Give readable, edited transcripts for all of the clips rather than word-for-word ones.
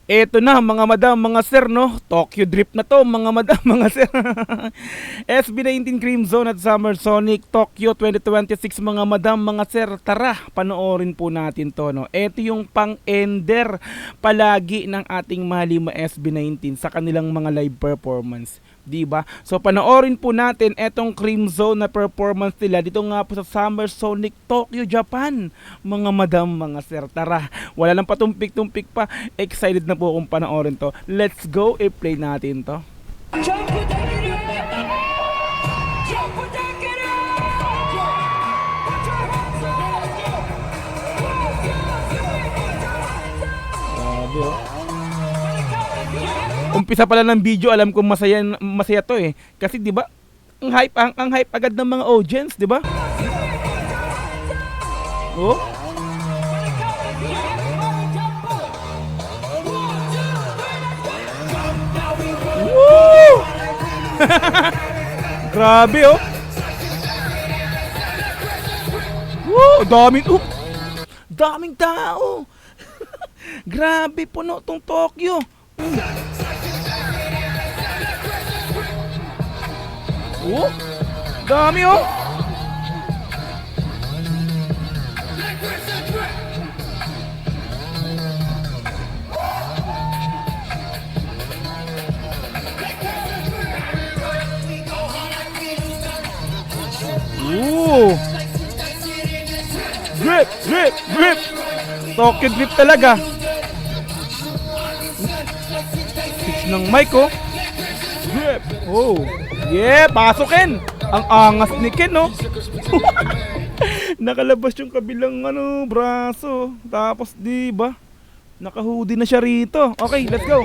Eto na mga madam, mga sir, no? Tokyo Drift na to, mga madam, mga sir. SB19 Cream Zone at Summer Sonic Tokyo 2026, mga madam, mga sir. Tara, panoorin po natin to, no? Eto yung pang-ender palagi ng ating mahalima SB19 sa kanilang mga live performance. Diba? So panoorin po natin etong Cream Zone na performance nila dito nga po sa Summer Sonic Tokyo, Japan. Mga madam, mga sir, tara. Wala nang patumpik-tumpik pa. Excited na po akong panoorin to. Let's go, i-play natin to. Grabe, oh. Umpisa pala ng video, alam kong masaya to eh. Kasi 'di ba? Ang hype agad ng mga audience, 'di ba? Oh. Woo! Grabe, oh. Woo, daming tao. Grabe, puno tong Tokyo. Oh, dami, oh. Ooh. Drip. Tokyo Drift talaga. Pitch ng mic, oh. Drip. Oh. Yeah, pasukin. Ang angas ni Ken, no? Nakalabas yung kabilang braso. Tapos, di ba? Naka-hoodie na siya rito. Okay, let's go.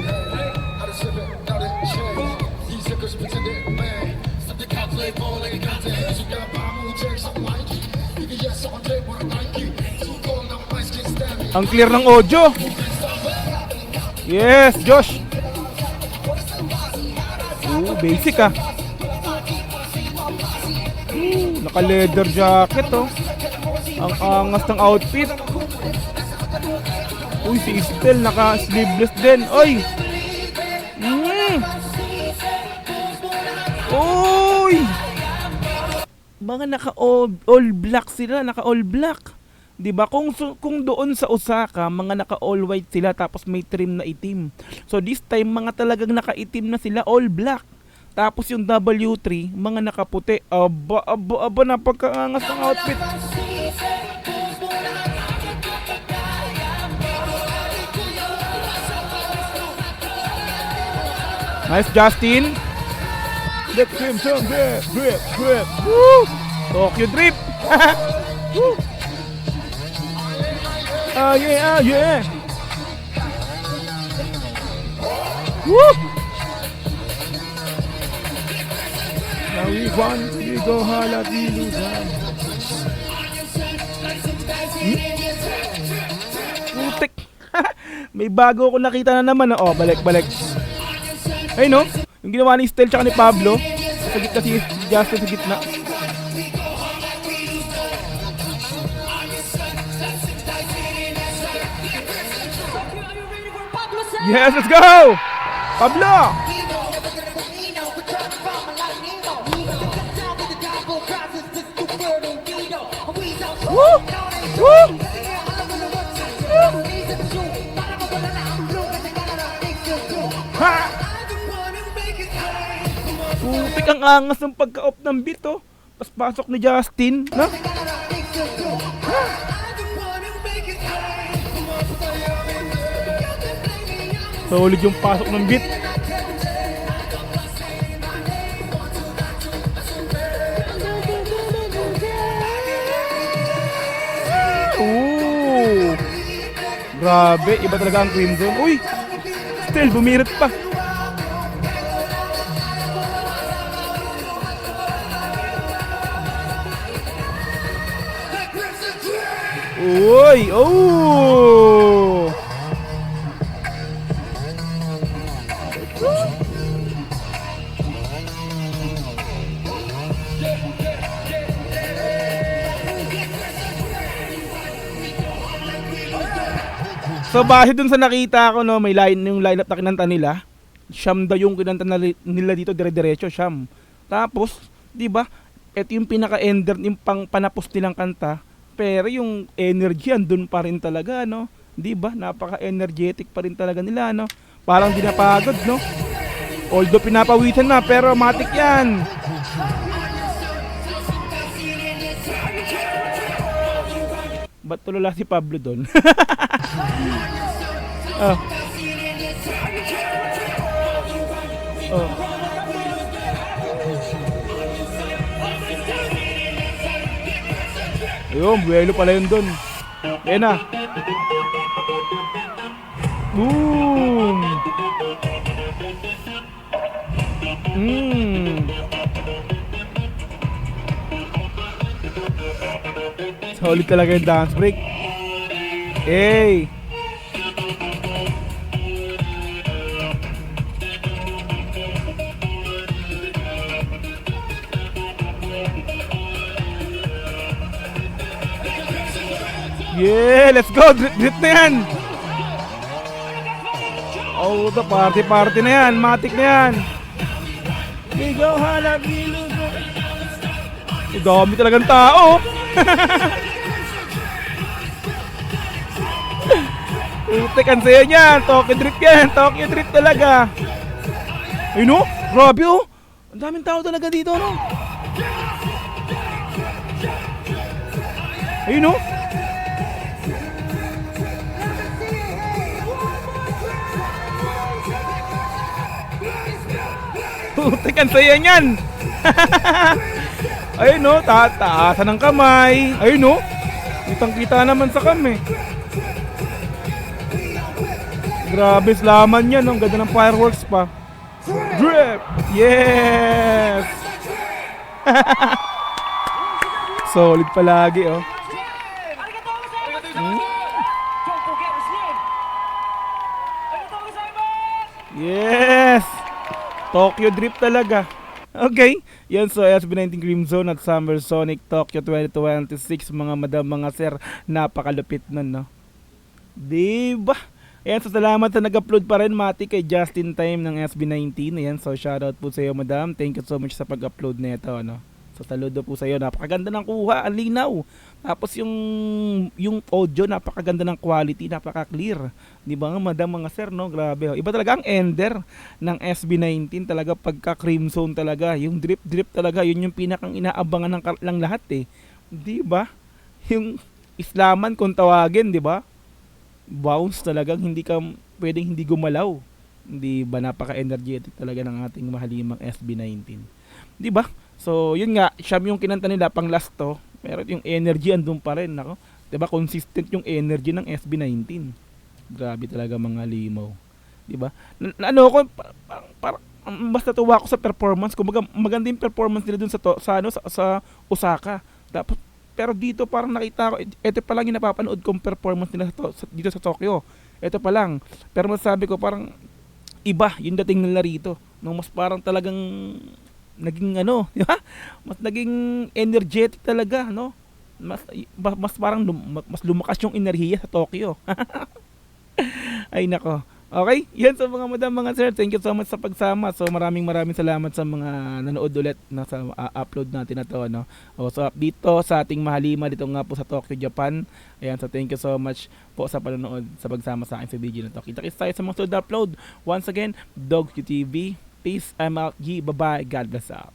Ang clear ng audio. Yes, Josh. Basic, ah. Naka-leather jacket, oh. Ang angas ng outfit. Uy, si Istel naka-sleeveless din. Oy! Uy! Mga naka-all black sila, naka-all black. 'Di ba? Kung doon sa Osaka, mga naka-all white sila tapos may trim na itim. So this time mga talagang naka-itim na sila, all black. Tapos yung W3, mga nakaputi. Aba, napagkaangas ng outfit. Nice, Justin. Let's swim some drip. Woo! Tokyo Drift. Woo! Yeah. Woo! Now we go halabilusan. Putik. May bago ako nakita na naman. Oh, balik. Ay, no? Yung ginawa ni Stel tsaka ni Pablo. Sa gitna si Justin sa gitna. Yes, let's go! Pablo! Woo! Woo! Ha! Putik, ang angas ng pagka-off ng beat, oh. Pas pasok ni Justin, no? Solid yung pasok ng beat. Ooh. Grabe, iba talaga ang Cream Zone. Uy, still bumirit pa. Uy, oh. So base dun sa nakita ko, no, may yung lineup na kinanta nila. Siyam daw yung kinanta nila dito, dire-diretso, siyam. Tapos, 'di ba? Ito yung pinaka-ender, yung panapos nilang kanta. Pero yung energy andun pa rin talaga, no? 'Di ba? Napaka-energetic pa rin talaga nila, no? Parang di napagod, no? Although pinapawisan na, pero matik 'yan. Ba't tulala si Pablo doon? Oh. Oh. Ayun, buwelo pala yun doon. Ayan na. Boom! Solid talaga yung dance break. Hey! Yeah, let's go! Drip na yan! Oh, the party na yan! Matik na yan! We go hanap nilugo! Dami talagang tao! Utek, ang saya niyan! Tokyo Drift yan! Tokyo Drift talaga! Ayun o! Grabe o! Ang daming tao talaga dito, no? Ayun o! Utek, ang saya niyan! Ayun o! Taasan ng kamay! Ayun o! Kitang-kita naman sa kami. Grabe, slaman yan. Ang ganda ng fireworks pa. Drip! Yes! Solid palagi, oh. Yes! Tokyo Drift talaga. Okay, yan, so SB19 Cream Zone at Summer Sonic Tokyo 2026, mga madam, mga sir, napakalupit nun, no? Diba? Ayan, so salamat sa nag-upload pa rin, Mati, kay Justin Time ng SB19. Ayan, so shoutout po sa iyo, madam. Thank you so much sa pag-upload na ito, no? So saludo po sa iyo, napakaganda ng kuha, ang linaw. Tapos yung audio, napakaganda ng quality, napaka-clear. Di ba nga, madam, mga sir, no? Grabe. Iba talaga ang ender ng SB19, talaga pagka Cream Zone talaga. Yung drip talaga, yun yung pinakang inaabangan ng lahat, eh. Di ba? Yung islaman kung tawagin, di ba? Bounce talagang hindi ka pwedeng hindi gumalaw. Di ba, napaka-energetic talaga ng ating mahalimang SB19. Di ba? So, yun nga, siyam yung kinanta nila pang last to, pero yung energy andun pa rin, nako. 'Di ba? Consistent yung energy ng SB19. Grabe talaga, mga limaw. 'Di ba? Ano ko basta tuwa ako sa performance, kumbaga maganda yung performance nila dun sa Osaka. Tapos pero dito parang nakita ko, ito pa lang yung napapanood kong performance nila dito sa Tokyo. Ito pa lang. Pero masasabi ko parang iba yung dating nila rito. No, mas parang talagang naging ano, di ba? Mas naging energetic talaga, no? Mas parang mas lumakas yung enerhiya sa Tokyo. Ay nako. Okay, yan sa mga madam, mga sir. Thank you so much sa pagsama. So maraming salamat sa mga nanood ulit na sa upload natin na to, no? So dito sa ating mahalima dito nga po sa Tokyo, Japan. Ayan, so thank you so much po sa panonood, sa pagsama sa akin sa video na to. Kita-kits tayo sa mga sunod na upload. Once again, Dog TV. Peace, I'm out. Bye-bye. God bless up.